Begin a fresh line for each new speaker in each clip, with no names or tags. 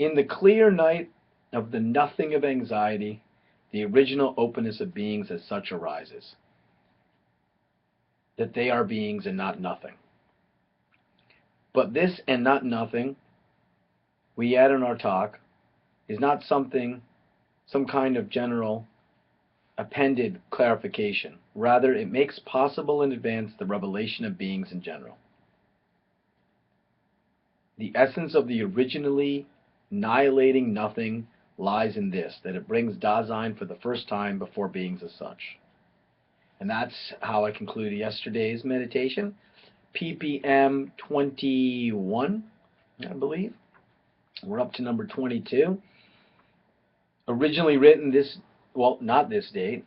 In the clear night of the nothing of anxiety, the original openness of beings as such arises, that they are beings and not nothing. But this and not nothing, we add in our talk, is not something, some kind of general appended clarification. Rather, it makes possible in advance the revelation of beings in general. The essence of the originally annihilating nothing lies in this, that it brings Dasein for the first time before beings as such. And that's how I concluded yesterday's meditation. PPM22, I believe. We're up to number 22. Originally written this, well, not this date.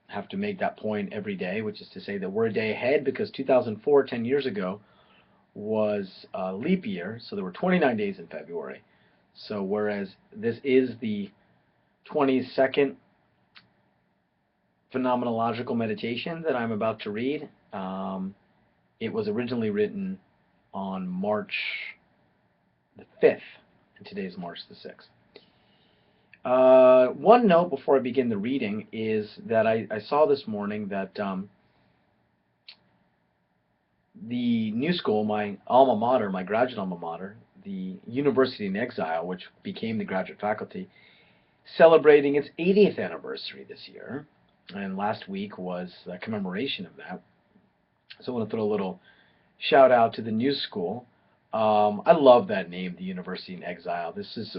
I have to make that point every day, which is to say that we're a day ahead because 2004, 10 years ago, was a leap year, so there were 29 days in February. So whereas this is the 22nd phenomenological meditation that I'm about to read, it was originally written on March the 5th, and today's March the 6th. One note before I begin the reading is that I saw this morning that the New School, my alma mater, my graduate alma mater, the University in Exile, which became the graduate faculty, celebrating its 80th anniversary this year, and last week was a commemoration of that. So I want to throw a little shout out to the New School. I love that name, the University in Exile. This is,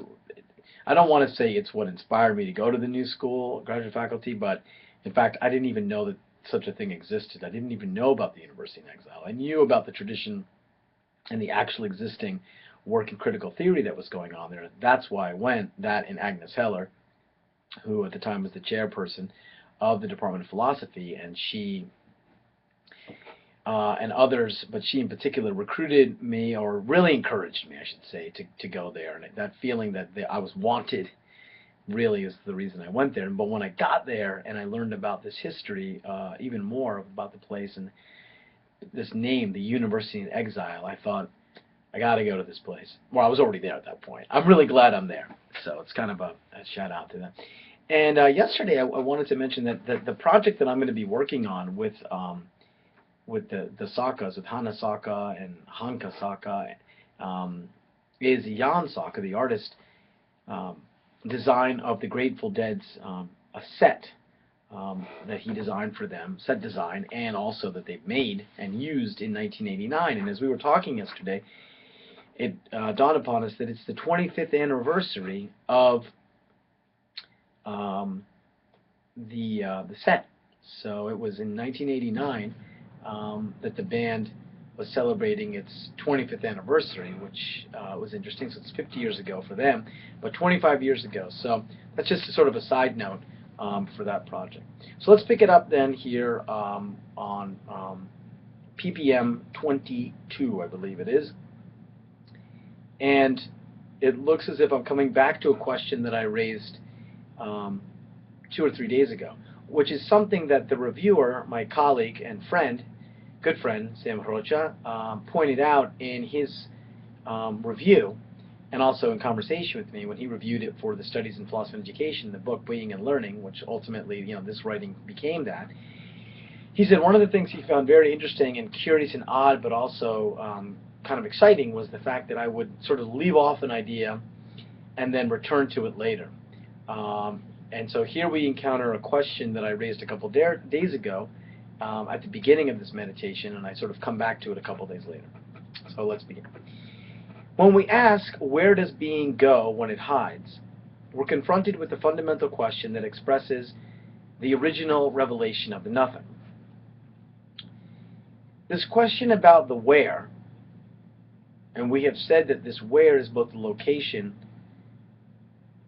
I don't want to say it's what inspired me to go to the New School, graduate faculty, but in fact, I didn't even know that such a thing existed. I didn't even know about the University in Exile. I knew about the tradition and the actual existing work in critical theory that was going on there. That's why I went, that and Agnes Heller, who at the time was the chairperson of the Department of Philosophy, and she and others, but she in particular recruited me, or really encouraged me, I should say, to go there. And that feeling that I was wanted really is the reason I went there. But when I got there and I learned about this history, even more about the place and this name, the University in Exile, I thought, I got to go to this place. Well, I was already there at that point. I'm really glad I'm there. So it's kind of a shout out to them. And yesterday I wanted to mention that the project that I'm going to be working on with the Sakas, with Hana Saka and Hanka Saka, is Jan Saka, the artist, design of the Grateful Dead's a set that he designed for them, set design, and also that they've made and used in 1989. And as we were talking yesterday, it dawned upon us that it's the 25th anniversary of the set. So it was in 1989 that the band was celebrating its 25th anniversary, which was interesting. So it's 50 years ago for them, but 25 years ago. So that's just sort of a side note for that project. So let's pick it up then here on PPM 22, I believe it is. And it looks as if I'm coming back to a question that I raised 2 or 3 days ago, which is something that the reviewer, my colleague and friend, good friend, Sam Rocha, pointed out in his review, and also in conversation with me when he reviewed it for the Studies in Philosophy and Education, the book Being and Learning, which ultimately, this writing became that. He said one of the things he found very interesting and curious and odd, but also kind of exciting, was the fact that I would sort of leave off an idea and then return to it later. And so here we encounter a question that I raised a couple days ago at the beginning of this meditation, and I sort of come back to it a couple days later. So let's begin. When we ask, where does being go when it hides, we're confronted with the fundamental question that expresses the original revelation of the nothing. This question about the where, and we have said that this where is both the location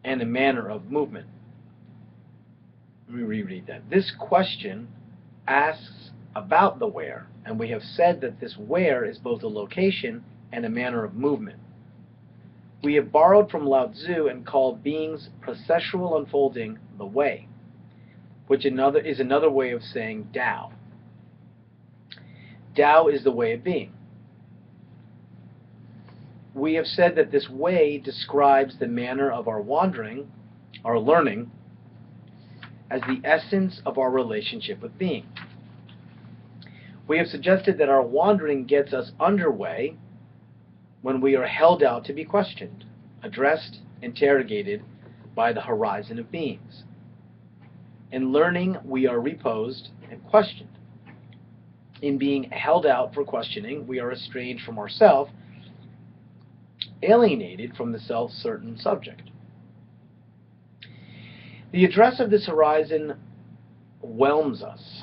and the manner of movement. Let me reread that. This question asks about the where, and we have said that this where is both a location and a manner of movement. We have borrowed from Lao Tzu and called being's processual unfolding the way, which is another way of saying Tao. Tao is the way of being. we have said that this way describes the manner of our wandering, our learning, as the essence of our relationship with being. We have suggested that our wandering gets us underway when we are held out to be questioned, addressed, interrogated by the horizon of beings. In learning, we are reposed and questioned. In being held out for questioning, we are estranged from ourself, alienated from the self-certain subject. The address of this horizon whelms us.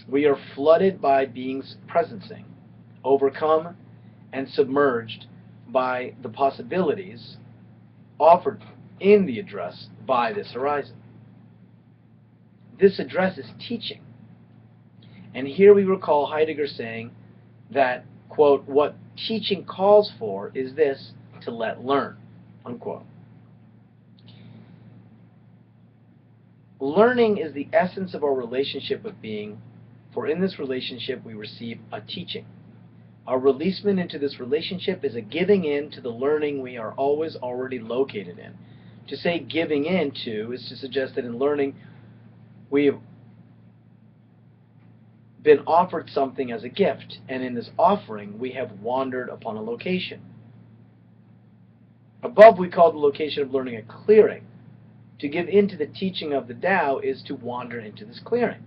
We are flooded by being's presencing, overcome and submerged by the possibilities offered in the address by this horizon. This address is teaching. And here we recall Heidegger saying that, quote, what teaching calls for is this, to let learn, unquote. Learning is the essence of our relationship with being, for in this relationship we receive a teaching. Our releasement into this relationship is a giving in to the learning we are always already located in. To say giving in to is to suggest that in learning we have been offered something as a gift, and in this offering we have wandered upon a location. Above we call the location of learning a clearing. To give in to the teaching of the Tao is to wander into this clearing.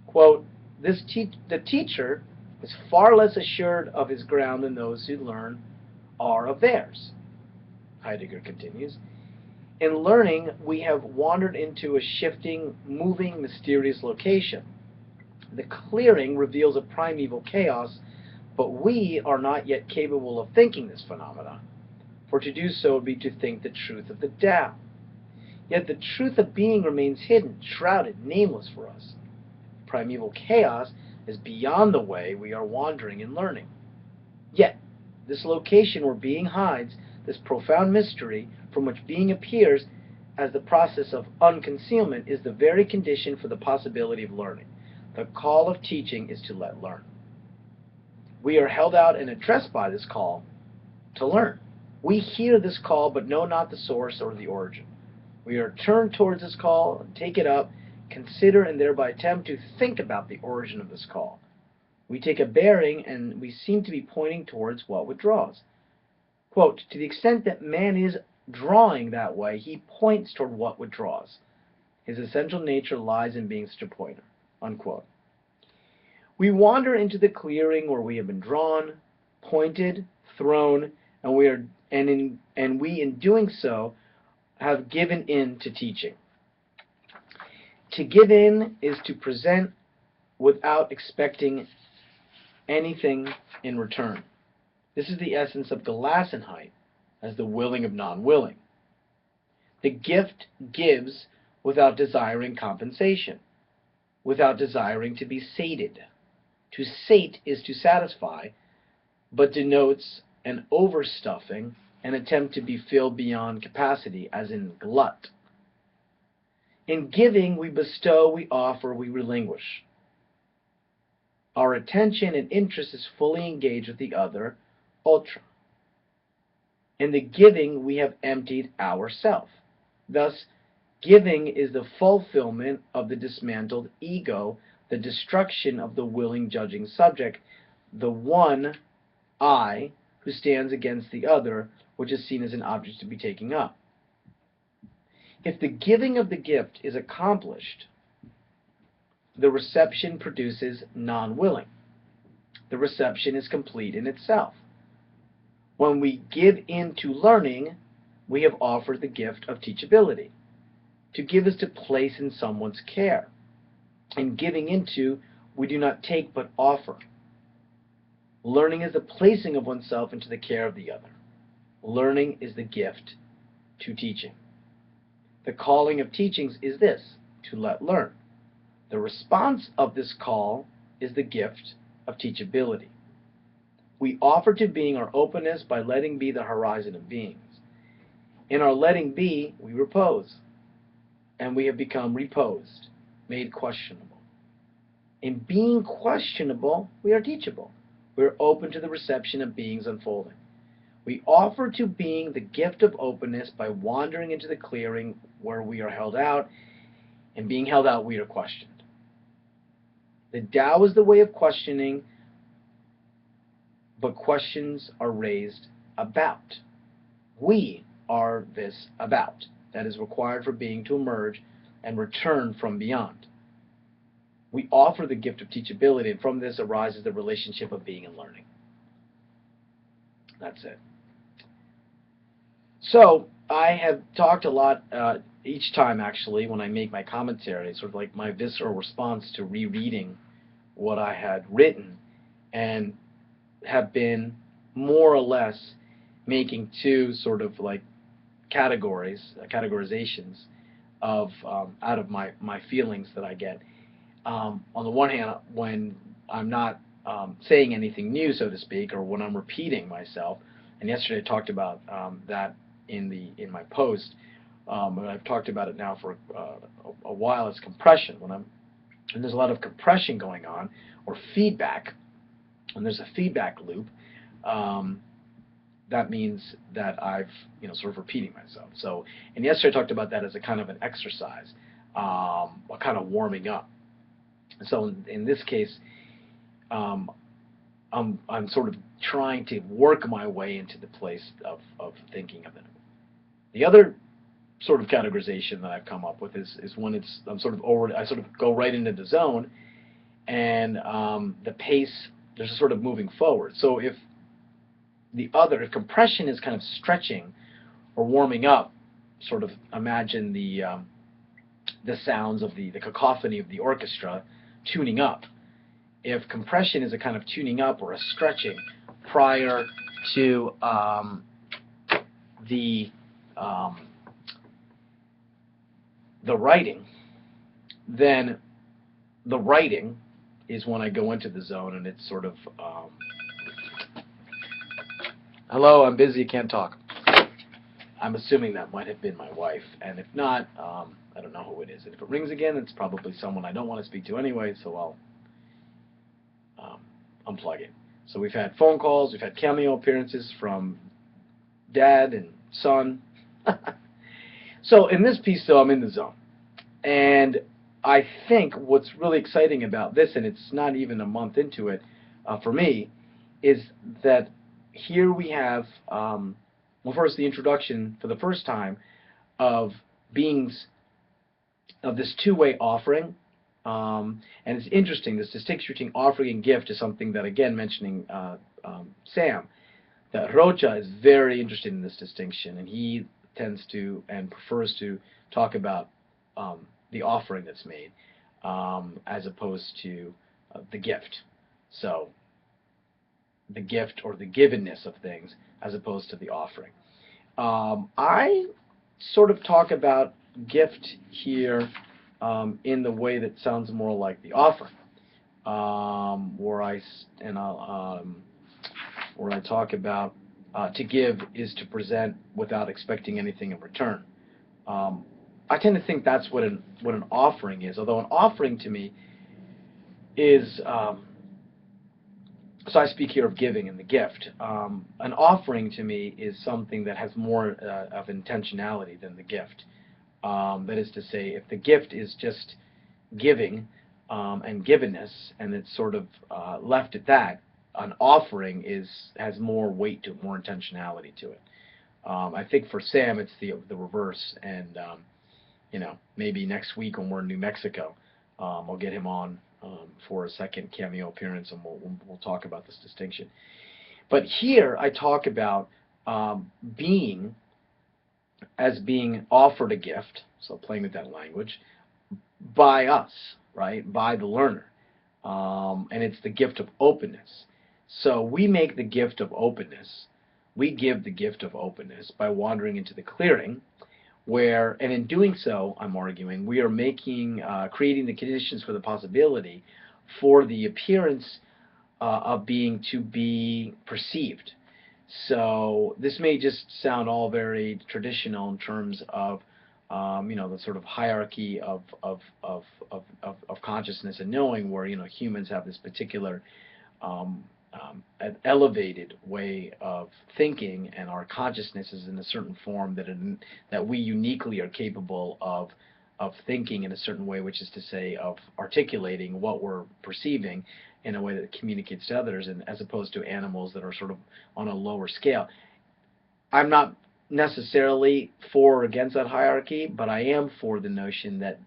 Quote, the teacher is far less assured of his ground than those who learn are of theirs. Heidegger continues, in learning we have wandered into a shifting, moving, mysterious location. The clearing reveals a primeval chaos, but we are not yet capable of thinking this phenomena, for to do so would be to think the truth of the Tao. Yet the truth of being remains hidden, shrouded, nameless for us. Primeval chaos is beyond the way we are wandering in learning. Yet, this location where being hides, this profound mystery from which being appears as the process of unconcealment, is the very condition for the possibility of learning. The call of teaching is to let learn. We are held out and addressed by this call to learn. We hear this call but know not the source or the origin. We are turned towards this call and take it up, consider and thereby attempt to think about the origin of this call. We take a bearing and we seem to be pointing towards what withdraws. Quote, to the extent that man is drawing that way, he points toward what withdraws. His essential nature lies in being such a pointer. Unquote. We wander into the clearing where we have been drawn, pointed, thrown, and we in doing so have given in to teaching. To give in is to present without expecting anything in return. This is the essence of Gelassenheit, as the willing of non-willing. The gift gives without desiring compensation, without desiring to be sated. To sate is to satisfy, but denotes an overstuffing, an attempt to be filled beyond capacity, as in glut. In giving, we bestow, we offer, we relinquish. Our attention and interest is fully engaged with the other, ultra. In the giving, we have emptied ourself. Thus, giving is the fulfillment of the dismantled ego, the destruction of the willing judging subject, the one I who stands against the other, which is seen as an object to be taken up. If the giving of the gift is accomplished, the reception produces non-willing. The reception is complete in itself. When we give in to learning, we have offered the gift of teachability. To give is to place in someone's care. In giving into, we do not take but offer. Learning is the placing of oneself into the care of the other. Learning is the gift to teaching. The calling of teachings is this, to let learn. The response of this call is the gift of teachability. We offer to being our openness by letting be the horizon of beings. In our letting be, we repose, and we have become reposed, made questionable. In being questionable, we are teachable. We are open to the reception of beings unfolding. We offer to being the gift of openness by wandering into the clearing where we are held out, and being held out, we are questioned. The Tao is the way of questioning, but questions are raised about. We are this about that is required for being to emerge and return from beyond. We offer the gift of teachability, and from this arises the relationship of being and learning. That's it. So I have talked a lot each time, actually, when I make my commentary, sort of like my visceral response to rereading what I had written, and have been more or less making two sort of like categorizations of out of my feelings that I get. On the one hand, when I'm not saying anything new, so to speak, or when I'm repeating myself, and yesterday I talked about that in my post, but I've talked about it now for a while. It's compression. When there's a lot of compression going on, or feedback, when there's a feedback loop, that means that I've sort of repeating myself. So, and yesterday I talked about that as a kind of an exercise, a kind of warming up. So in this case, I'm sort of trying to work my way into the place of thinking of it. The other sort of categorization that I've come up with is when I sort of go right into the zone, and the pace, there's a sort of moving forward. So if compression is kind of stretching or warming up, sort of imagine the sounds of the cacophony of the orchestra tuning up. If compression is a kind of tuning up or a stretching prior to the writing, then the writing is when I go into the zone, and it's sort of hello, I'm busy, can't talk. I'm assuming that might have been my wife, and if not, I don't know who it is. And if it rings again, it's probably someone I don't want to speak to anyway, so I'll unplug it. So we've had phone calls, we've had cameo appearances from dad and son. So in this piece, though, I'm in the zone. And I think what's really exciting about this, and it's not even a month into it for me, is that here we have, well, first the introduction for the first time of beings, of this two-way offering. And it's interesting, this distinction between offering and gift is something that, again, mentioning Sam, that Rocha is very interested in this distinction, and he tends to and prefers to talk about the offering that's made as opposed to the gift. So the gift or the givenness of things as opposed to the offering. I sort of talk about gift here in the way that sounds more like the offering, where I talk about to give is to present without expecting anything in return. I tend to think that's what an offering is, although an offering to me is, so I speak here of giving and the gift. An offering to me is something that has more of intentionality than the gift. That is to say, if the gift is just giving and givenness, and it's sort of left at that, an offering has more weight to it, more intentionality to it. I think for Sam, it's the reverse, and maybe next week when we're in New Mexico, I'll get him on for a second cameo appearance, and we'll talk about this distinction. But here I talk about being as being offered a gift, so playing with that language, by us, right, by the learner, and it's the gift of openness. So we make the gift of openness, we give the gift of openness by wandering into the clearing, where, and in doing so, I'm arguing, we are creating the conditions for the possibility for the appearance of being to be perceived. So this may just sound all very traditional in terms of the sort of hierarchy of consciousness and knowing, where humans have this particular an elevated way of thinking, and our consciousness is in a certain form that we uniquely are capable of thinking in a certain way, which is to say of articulating what we're perceiving in a way that communicates to others, and as opposed to animals that are sort of on a lower scale. I'm not necessarily for or against that hierarchy, but I am for the notion that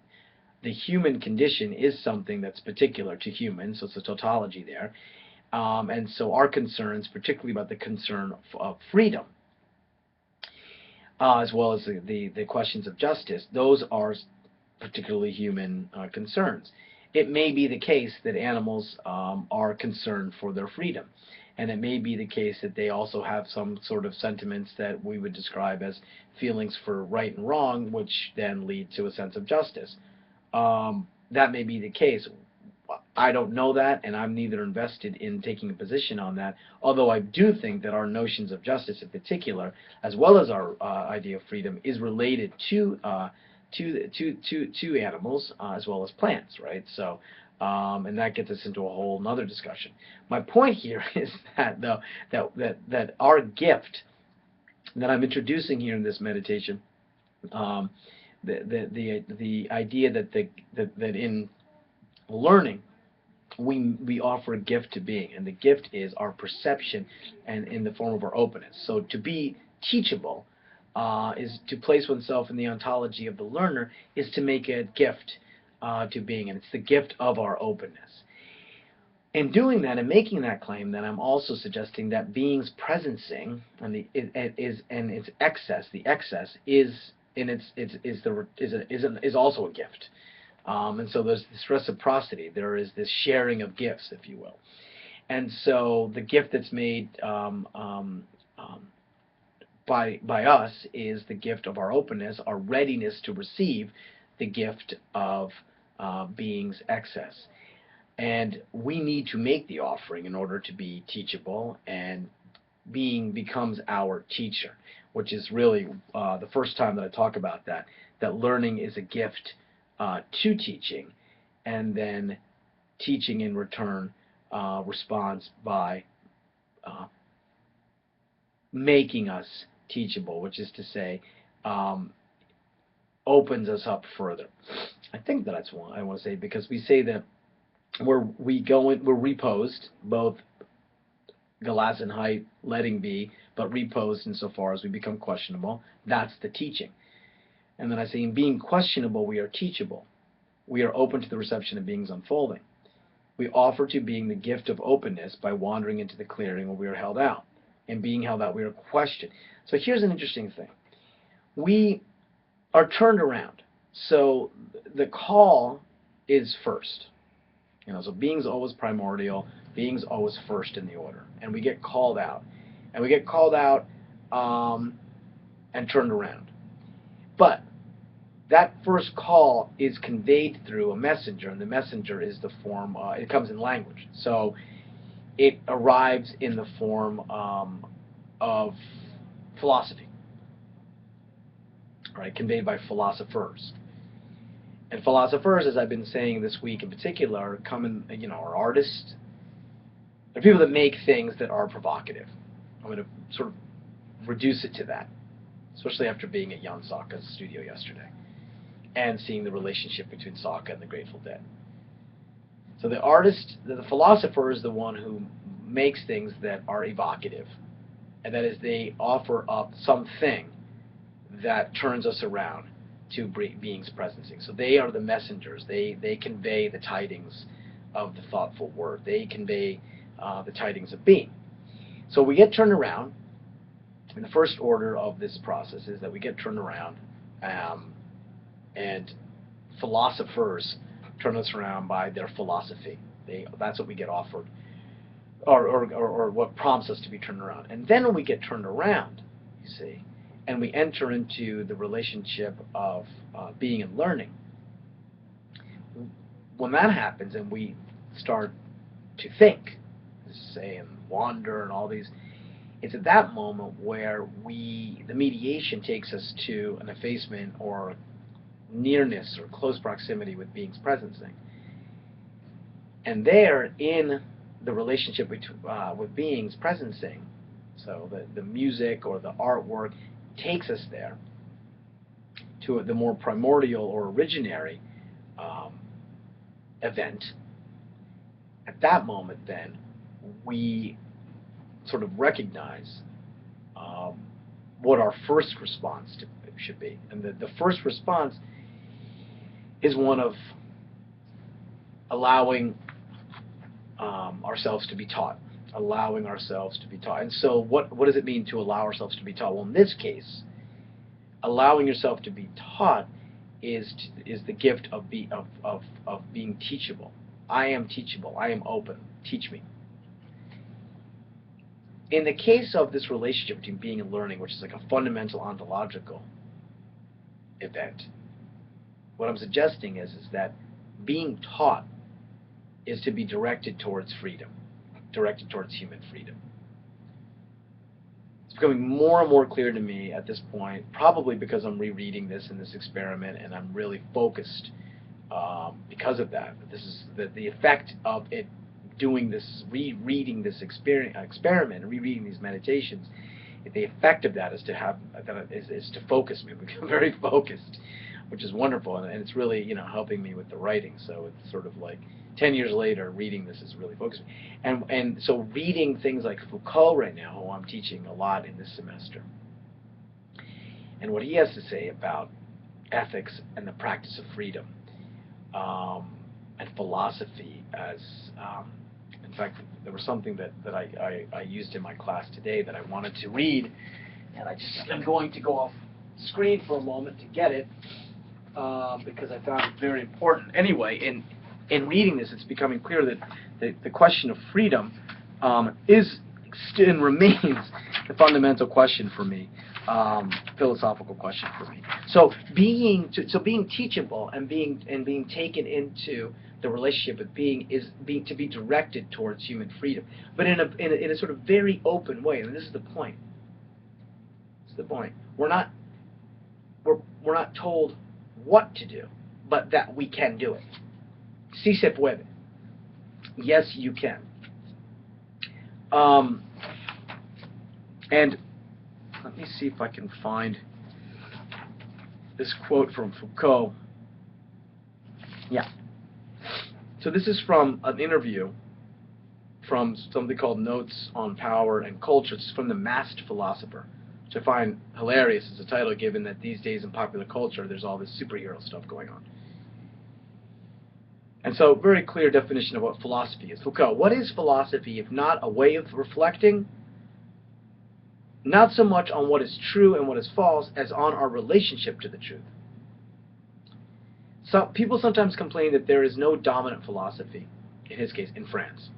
the human condition is something that's particular to humans, so it's a tautology there. And so our concerns, particularly about the concern of freedom, as well as the questions of justice, those are particularly human concerns. It may be the case that animals are concerned for their freedom, and it may be the case that they also have some sort of sentiments that we would describe as feelings for right and wrong, which then lead to a sense of justice. That may be the case. I don't know that, and I'm neither invested in taking a position on that, although I do think that our notions of justice in particular, as well as our idea of freedom, is related to animals as well as plants, right? So, and that gets us into a whole other discussion. My point here is that that our gift that I'm introducing here in this meditation, the idea that in learning we offer a gift to being, and the gift is our perception and in the form of our openness. So to be teachable is to place oneself in the ontology of the learner, is to make a gift to being, and it's the gift of our openness. In doing that and making that claim, then I'm also suggesting that being's presencing and its excess, the excess is also a gift. And so there's this reciprocity. There is this sharing of gifts, if you will. And so the gift that's made by us is the gift of our openness, our readiness to receive the gift of being's excess. And we need to make the offering in order to be teachable, and being becomes our teacher, which is really the first time that I talk about that learning is a gift to teaching, and then teaching in return responds by making us teachable, which is to say opens us up further. I think that's what I want to say, because we say that we're reposed, both glass and height, letting be, but reposed insofar as we become questionable. That's the teaching. And then I say, in being questionable, we are teachable. We are open to the reception of being's unfolding. We offer to being the gift of openness by wandering into the clearing where we are held out. In being held out, we are questioned. So here's an interesting thing. We are turned around. So the call is first. So being's always primordial, being's always first in the order. And we get called out. And we get called out and turned around. But that first call is conveyed through a messenger, and the messenger is the form, it comes in language. So it arrives in the form of philosophy, right, conveyed by philosophers. And philosophers, as I've been saying this week in particular, are artists. They're people that make things that are provocative. I'm going to sort of reduce it to that, especially after being at Jan Saka's studio yesterday and seeing the relationship between Saka and the Grateful Dead. So the artist, the philosopher, is the one who makes things that are evocative, and that is, they offer up something that turns us around to being's presencing. So they are the messengers. They convey the tidings of the thoughtful word. They convey the tidings of being. So we get turned around. And the first order of this process is that we get turned around, and philosophers turn us around by their philosophy. That's what we get offered, or what prompts us to be turned around. And then when we get turned around, you see, and we enter into the relationship of being and learning, when that happens and we start to think, say, and wander and all these, it's at that moment where the mediation takes us to an effacement or nearness or close proximity with being's presencing. And there, in the relationship with beings presencing, so the music or the artwork takes us there to the more primordial or originary event. At that moment, then, we sort of recognize what our first response should be. And the first response is one of allowing ourselves to be taught. Allowing ourselves to be taught. And so what does it mean to allow ourselves to be taught? Well, in this case, allowing yourself to be taught is the gift of being teachable. I am teachable. I am open. Teach me. In the case of this relationship between being and learning, which is like a fundamental ontological event, what I'm suggesting is that being taught is to be directed towards freedom, directed towards human freedom. It's becoming more and more clear to me at this point, probably because I'm rereading this in this experiment, and I'm really focused because of that. This is the effect of it doing this, rereading this experiment, rereading these meditations. The effect of that is to focus me, become very focused, which is wonderful, and it's really helping me with the writing. So it's sort of like 10 years later, reading this is really focusing. And so reading things like Foucault right now, who I'm teaching a lot in this semester, and what he has to say about ethics and the practice of freedom, and philosophy as, in fact, there was something that I used in my class today that I wanted to read, and I'm going to go off screen for a moment to get it, because I found it very important. Anyway, in reading this, it's becoming clear that the question of freedom is and remains the fundamental question for me, philosophical question for me. So being teachable and being taken into the relationship with being is to be directed towards human freedom, but in a sort of very open way. And this is the point. This is the point. We're not told what to do, but that we can do it. Si se puede. Yes, you can. And let me see if I can find this quote from Foucault. Yeah. So this is from an interview from something called Notes on Power and Culture. It's from The Masked Philosopher, which I find hilarious as a title, given that these days in popular culture there's all this superhero stuff going on. And so, very clear definition of what philosophy is. Foucault, what is philosophy if not a way of reflecting, not so much on what is true and what is false, as on our relationship to the truth? So, people sometimes complain that there is no dominant philosophy, in his case, in France.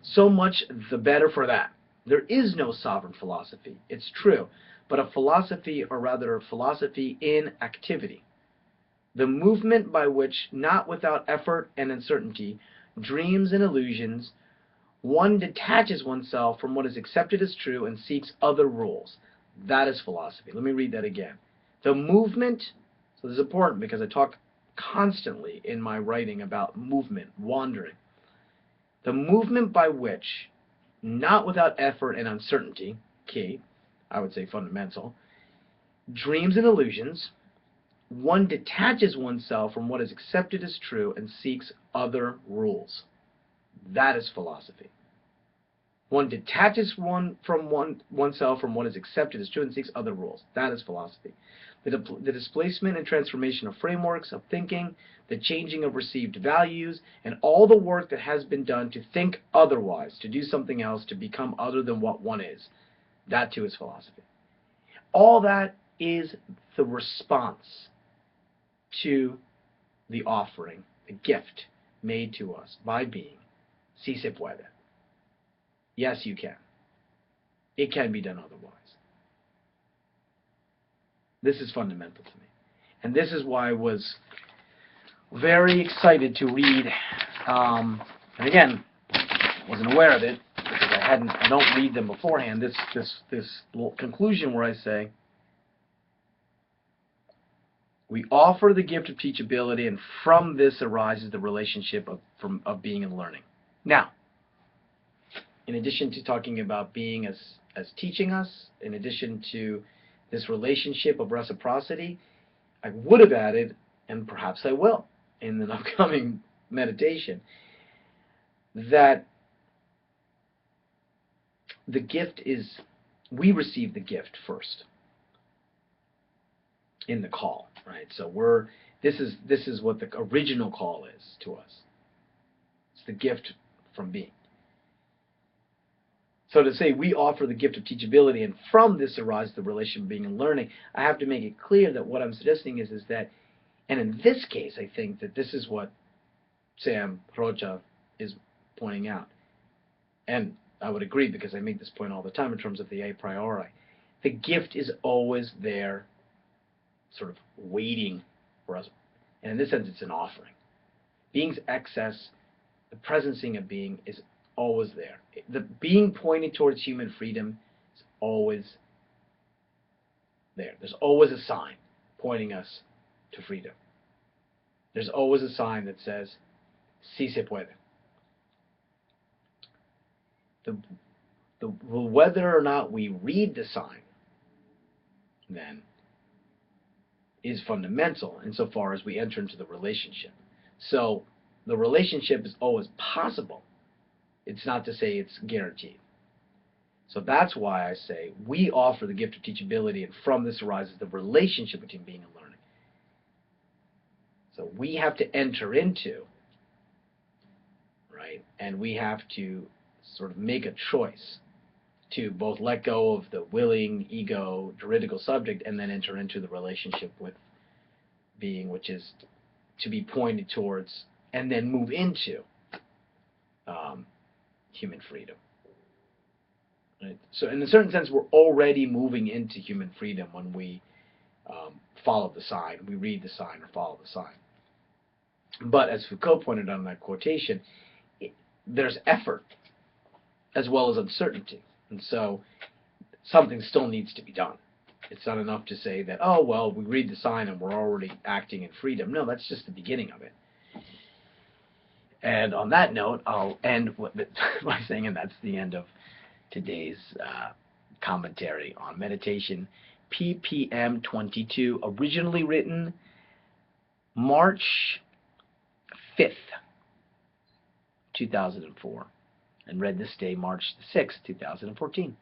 So much the better for that. There is no sovereign philosophy. It's true. But a philosophy, or rather a philosophy in activity. The movement by which, not without effort and uncertainty, dreams and illusions, one detaches oneself from what is accepted as true and seeks other rules. That is philosophy. Let me read that again. The movement, so this is important because I talk constantly in my writing about movement, wandering. The movement by which, not without effort and uncertainty, key, I would say fundamental, dreams and illusions, one detaches oneself from what is accepted as true and seeks other rules. That is philosophy. One detaches oneself from what is accepted as true and seeks other rules. That is philosophy. The displacement and transformation of frameworks of thinking, the changing of received values, and all the work that has been done to think otherwise, to do something else, to become other than what one is. That too is philosophy. All that is the response to the offering, the gift made to us by being. Si se puede. Yes, you can. It can be done otherwise. This is fundamental to me. And this is why I was very excited to read, and again, wasn't aware of it, because I don't read them beforehand, this little conclusion where I say, we offer the gift of teachability, and from this arises the relationship of being and learning. Now, in addition to talking about being as teaching us, in addition to this relationship of reciprocity, I would have added, and perhaps I will in an upcoming meditation, that the gift is, we receive the gift first in the call, right? So this is what the original call is to us. It's the gift from being. So to say we offer the gift of teachability and from this arises the relation of being and learning, I have to make it clear that what I'm suggesting is that, and in this case I think that this is what Sam Rocha is pointing out, and I would agree because I make this point all the time in terms of the a priori. The gift is always there, sort of waiting for us, and in this sense it's an offering. Being's excess, the presencing of being, is always there. The being pointed towards human freedom is always there. There's always a sign pointing us to freedom. There's always a sign that says, sí se puede. Whether or not we read the sign, then, is fundamental insofar as we enter into the relationship. So the relationship is always possible. It's not to say it's guaranteed. So that's why I say we offer the gift of teachability, and from this arises the relationship between being and learning. So we have to enter into, right, and we have to sort of make a choice to both let go of the willing, ego, juridical subject and then enter into the relationship with being, which is to be pointed towards and then move into human freedom. Right? So in a certain sense, we're already moving into human freedom when we follow the sign, we read the sign or follow the sign. But as Foucault pointed out in that quotation, there's effort as well as uncertainty. And so something still needs to be done. It's not enough to say that, oh, well, we read the sign and we're already acting in freedom. No, that's just the beginning of it. And on that note, I'll end by saying, and that's the end of today's commentary on meditation. PPM22, originally written March 5th, 2004, and read this day, March 6th, 2014.